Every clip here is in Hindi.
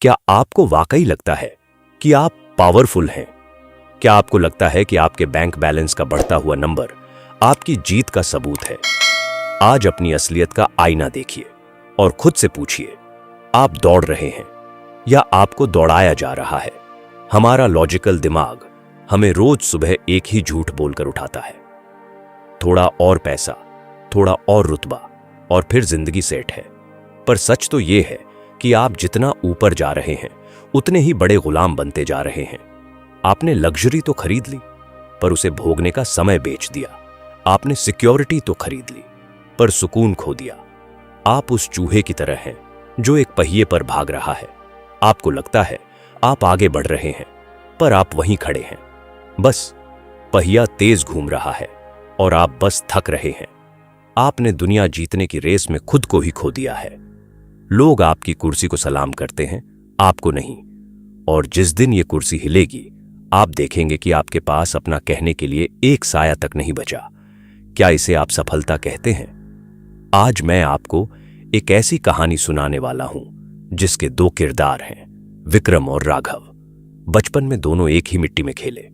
क्या आपको वाकई लगता है कि आप पावरफुल हैं? क्या आपको लगता है कि आपके बैंक बैलेंस का बढ़ता हुआ नंबर आपकी जीत का सबूत है? आज अपनी असलियत का आईना देखिए और खुद से पूछिए, आप दौड़ रहे हैं या आपको दौड़ाया जा रहा है? हमारा लॉजिकल दिमाग हमें रोज सुबह एक ही झूठ बोलकर उठाता है, थोड़ा और पैसा, थोड़ा और रुतबा और फिर जिंदगी सेट है। पर सच तो यह है कि आप जितना ऊपर जा रहे हैं उतने ही बड़े गुलाम बनते जा रहे हैं। आपने लग्जरी तो खरीद ली पर उसे भोगने का समय बेच दिया। आपने सिक्योरिटी तो खरीद ली पर सुकून खो दिया। आप उस चूहे की तरह हैं जो एक पहिए पर भाग रहा है। आपको लगता है आप आगे बढ़ रहे हैं पर आप वहीं खड़े हैं। बस पहिया तेज घूम रहा है और आप बस थक रहे हैं। आपने दुनिया जीतने की रेस में खुद को ही खो दिया है। लोग आपकी कुर्सी को सलाम करते हैं, आपको नहीं। और जिस दिन ये कुर्सी हिलेगी आप देखेंगे कि आपके पास अपना कहने के लिए एक साया तक नहीं बचा। क्या इसे आप सफलता कहते हैं? आज मैं आपको एक ऐसी कहानी सुनाने वाला हूं जिसके दो किरदार हैं, विक्रम और राघव। बचपन में दोनों एक ही मिट्टी में खेले,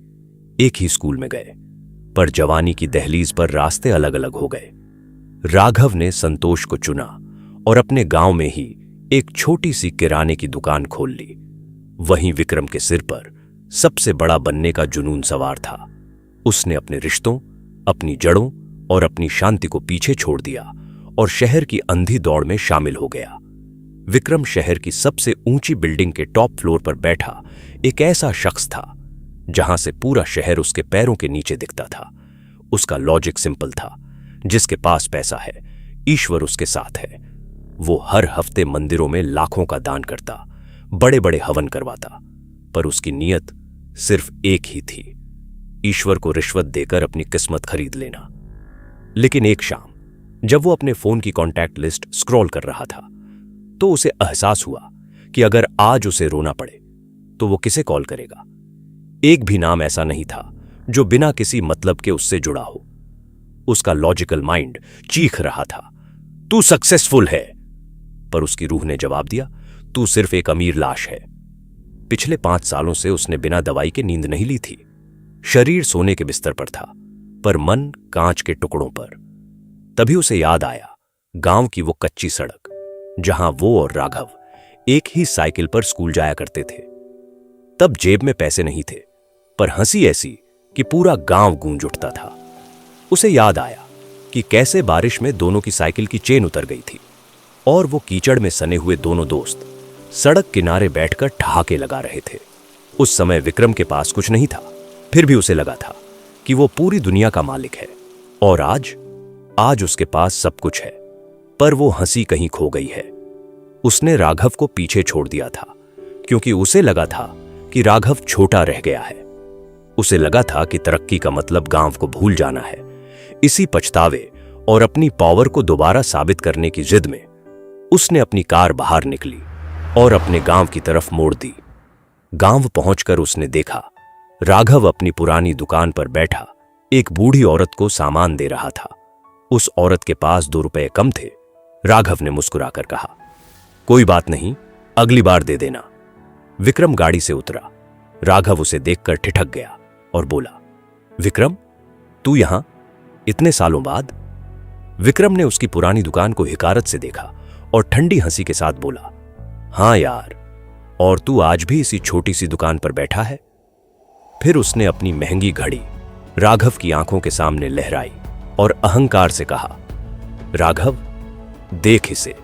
एक ही स्कूल में गए, पर जवानी की दहलीज पर रास्ते अलग अलग हो गए। राघव ने संतोष को चुना और अपने गांव में ही एक छोटी सी किराने की दुकान खोल ली। वहीं विक्रम के सिर पर सबसे बड़ा बनने का जुनून सवार था। उसने अपने रिश्तों, अपनी जड़ों और अपनी शांति को पीछे छोड़ दिया और शहर की अंधी दौड़ में शामिल हो गया। विक्रम शहर की सबसे ऊंची बिल्डिंग के टॉप फ्लोर पर बैठा एक ऐसा शख्स था जहां से पूरा शहर उसके पैरों के नीचे दिखता था। उसका लॉजिक सिंपल था, जिसके पास पैसा है ईश्वर उसके साथ है। वो हर हफ्ते मंदिरों में लाखों का दान करता, बड़े बड़े हवन करवाता, पर उसकी नीयत सिर्फ एक ही थी, ईश्वर को रिश्वत देकर अपनी किस्मत खरीद लेना। लेकिन एक शाम जब वो अपने फोन की कॉन्टैक्ट लिस्ट स्क्रॉल कर रहा था तो उसे एहसास हुआ कि अगर आज उसे रोना पड़े तो वो किसे कॉल करेगा। एक भी नाम ऐसा नहीं था जो बिना किसी मतलब के उससे जुड़ा हो। उसका लॉजिकल माइंड चीख रहा था, तू सक्सेसफुल है, पर उसकी रूह ने जवाब दिया, तू सिर्फ एक अमीर लाश है। पिछले 5 सालों से उसने बिना दवाई के नींद नहीं ली थी। शरीर सोने के बिस्तर पर था पर मन कांच के टुकड़ों पर। तभी उसे याद आया गांव की वो कच्ची सड़क जहां वो और राघव एक ही साइकिल पर स्कूल जाया करते थे। तब जेब में पैसे नहीं थे पर हंसी ऐसी कि पूरा गांव गूंज उठता था। उसे याद आया कि कैसे बारिश में दोनों की साइकिल की चेन उतर गई थी और वो कीचड़ में सने हुए दोनों दोस्त सड़क किनारे बैठकर ठहाके लगा रहे थे। उस समय विक्रम के पास कुछ नहीं था, फिर भी उसे लगा था कि वो पूरी दुनिया का मालिक है। और आज उसके पास सब कुछ है, पर वो हंसी कहीं खो गई है। उसने राघव को पीछे छोड़ दिया था क्योंकि उसे लगा था कि राघव छोटा रह गया है। उसे लगा था कि तरक्की का मतलब गांव को भूल जाना है। इसी पछतावे और अपनी पावर को दोबारा साबित करने की जिद में उसने अपनी कार बाहर निकली और अपने गांव की तरफ मोड़ दी। गांव पहुंचकर उसने देखा राघव अपनी पुरानी दुकान पर बैठा एक बूढ़ी औरत को सामान दे रहा था। उस औरत के पास 2 रुपए कम थे। राघव ने मुस्कुराकर कहा, कोई बात नहीं, अगली बार दे देना। विक्रम गाड़ी से उतरा। राघव उसे देखकर ठिठक गया और बोला, विक्रम, तू यहां इतने सालों बाद? विक्रम ने उसकी पुरानी दुकान को हिकारत से देखा और ठंडी हंसी के साथ बोला, हां यार, और तू आज भी इसी छोटी सी दुकान पर बैठा है? फिर उसने अपनी महंगी घड़ी राघव की आंखों के सामने लहराई और अहंकार से कहा, राघव, देख इसे,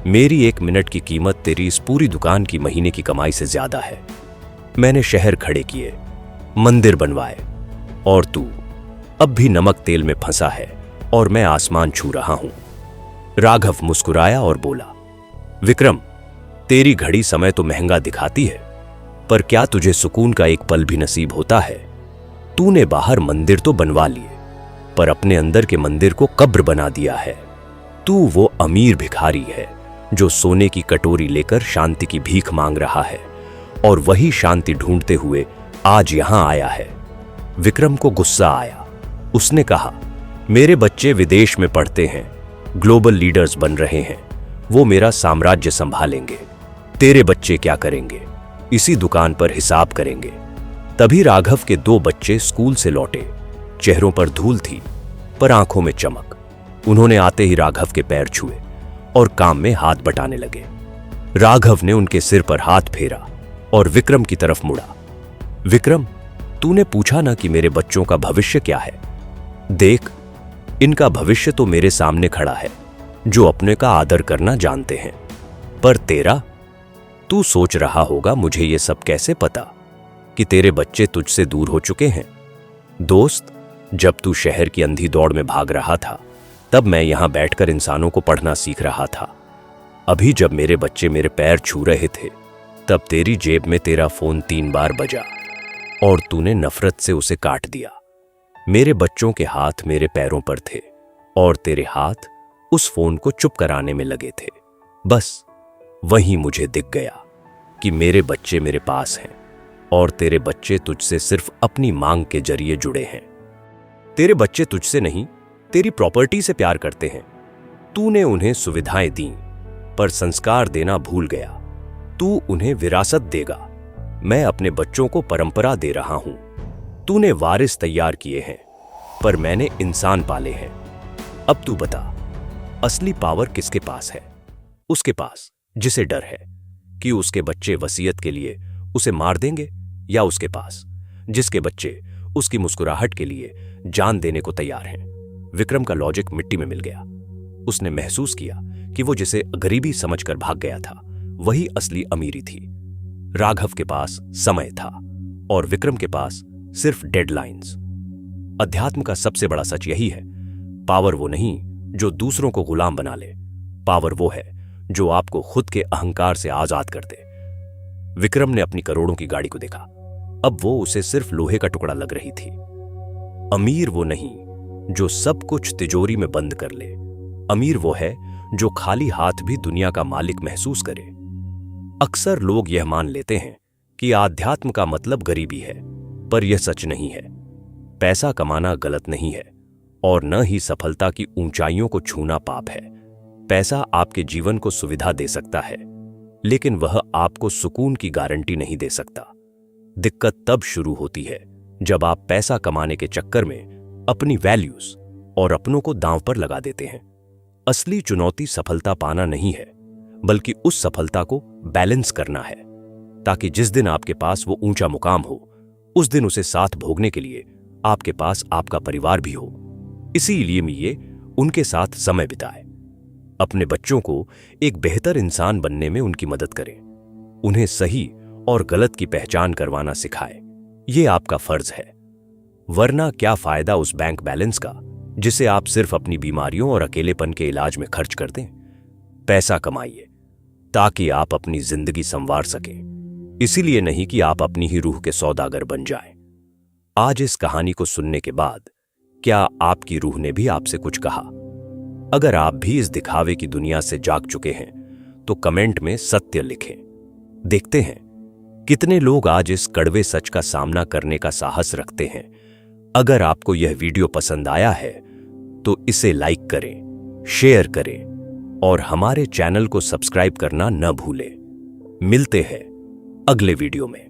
मेरी 1 मिनट की कीमत तेरी इस पूरी दुकान की महीने की कमाई से ज्यादा है। मैंने शहर खड़े किए, मंदिर बनवाए, और तू अब भी नमक तेल में फंसा है और मैं आसमान छू रहा हूं। राघव मुस्कुराया और बोला, विक्रम, तेरी घड़ी समय तो महंगा दिखाती है, पर क्या तुझे सुकून का एक पल भी नसीब होता है? तूने बाहर मंदिर तो बनवा लिए, पर अपने अंदर के मंदिर को कब्र बना दिया है। तू वो अमीर भिखारी है जो सोने की कटोरी लेकर शांति की भीख मांग रहा है और वही शांति ढूंढते हुए आज यहां आया है। विक्रम को गुस्सा आया। उसने कहा, मेरे बच्चे विदेश में पढ़ते हैं, ग्लोबल लीडर्स बन रहे हैं, वो मेरा साम्राज्य संभालेंगे। तेरे बच्चे क्या करेंगे, इसी दुकान पर हिसाब करेंगे। तभी राघव के 2 बच्चे स्कूल से लौटे। चेहरों पर धूल थी, पर आंखों में चमक। उन्होंने आते ही राघव के पैर छुए और काम में हाथ बटाने लगे। राघव ने उनके सिर पर हाथ फेरा और विक्रम की तरफ मुड़ा। विक्रम, तूने पूछा ना कि मेरे बच्चों का भविष्य क्या है। देख, इनका भविष्य तो मेरे सामने खड़ा है, जो अपने का आदर करना जानते हैं। पर तेरा, तू सोच रहा होगा मुझे ये सब कैसे पता कि तेरे बच्चे तुझसे दूर हो चुके हैं। दोस्त, जब तू शहर की अंधी दौड़ में भाग रहा था, तब मैं यहां बैठकर इंसानों को पढ़ना सीख रहा था। अभी जब मेरे बच्चे मेरे पैर छू रहे थे, तब तेरी जेब में तेरा फोन 3 बार बजा और तूने नफरत से उसे काट दिया। मेरे बच्चों के हाथ मेरे पैरों पर थे और तेरे हाथ उस फोन को चुप कराने में लगे थे। बस वहीं मुझे दिख गया कि मेरे बच्चे मेरे पास हैं और तेरे बच्चे तुझसे सिर्फ अपनी मांग के जरिए जुड़े हैं। तेरे बच्चे तुझसे नहीं, तेरी प्रॉपर्टी से प्यार करते हैं। तूने उन्हें सुविधाएं दी, पर संस्कार देना भूल गया। तू उन्हें विरासत देगा, मैं अपने बच्चों को परंपरा दे रहा हूं। तूने वारिस तैयार किए हैं, पर मैंने इंसान पाले हैं। अब तू बता, असली पावर किसके पास है? उसके पास जिसे डर है कि उसके बच्चे वसीयत के लिए उसे मार देंगे, या उसके पास जिसके बच्चे उसकी मुस्कुराहट के लिए जान देने को तैयार हैं? विक्रम का लॉजिक मिट्टी में मिल गया। उसने महसूस किया कि वो जिसे गरीबी समझकर भाग गया था, वही असली अमीरी थी। राघव के पास समय था और विक्रम के पास सिर्फ डेडलाइंस। अध्यात्म का सबसे बड़ा सच यही है, पावर वो नहीं जो दूसरों को गुलाम बना ले, पावर वो है जो आपको खुद के अहंकार से आजाद कर दे। विक्रम ने अपनी करोड़ों की गाड़ी को देखा। अब वो उसे सिर्फ लोहे का टुकड़ा लग रही थी। अमीर वो नहीं जो सब कुछ तिजोरी में बंद कर ले, अमीर वो है जो खाली हाथ भी दुनिया का मालिक महसूस करे। अक्सर लोग यह मान लेते हैं कि आध्यात्म का मतलब गरीबी है, पर यह सच नहीं है। पैसा कमाना गलत नहीं है और न ही सफलता की ऊंचाइयों को छूना पाप है। पैसा आपके जीवन को सुविधा दे सकता है, लेकिन वह आपको सुकून की गारंटी नहीं दे सकता। दिक्कत तब शुरू होती है जब आप पैसा कमाने के चक्कर में अपनी वैल्यूज और अपनों को दांव पर लगा देते हैं। असली चुनौती सफलता पाना नहीं है, बल्कि उस सफलता को बैलेंस करना है, ताकि जिस दिन आपके पास वो ऊंचा मुकाम हो, उस दिन उसे साथ भोगने के लिए आपके पास आपका परिवार भी हो। इसीलिए ये उनके साथ समय बिताए। अपने बच्चों को एक बेहतर इंसान बनने में उनकी मदद करें। उन्हें सही और गलत की पहचान करवाना सिखाएं। ये आपका फर्ज है। वरना क्या फायदा उस बैंक बैलेंस का जिसे आप सिर्फ अपनी बीमारियों और अकेलेपन के इलाज में खर्च कर दें। पैसा कमाइए ताकि आप अपनी जिंदगी संवार सकें, इसीलिए नहीं कि आप अपनी ही रूह के सौदागर बन जाएं। आज इस कहानी को सुनने के बाद क्या आपकी रूह ने भी आपसे कुछ कहा? अगर आप भी इस दिखावे की दुनिया से जाग चुके हैं तो कमेंट में सत्य लिखें। देखते हैं कितने लोग आज इस कड़वे सच का सामना करने का साहस रखते हैं। अगर आपको यह वीडियो पसंद आया है तो इसे लाइक करें, शेयर करें और हमारे चैनल को सब्सक्राइब करना न भूलें। मिलते हैं अगले वीडियो में।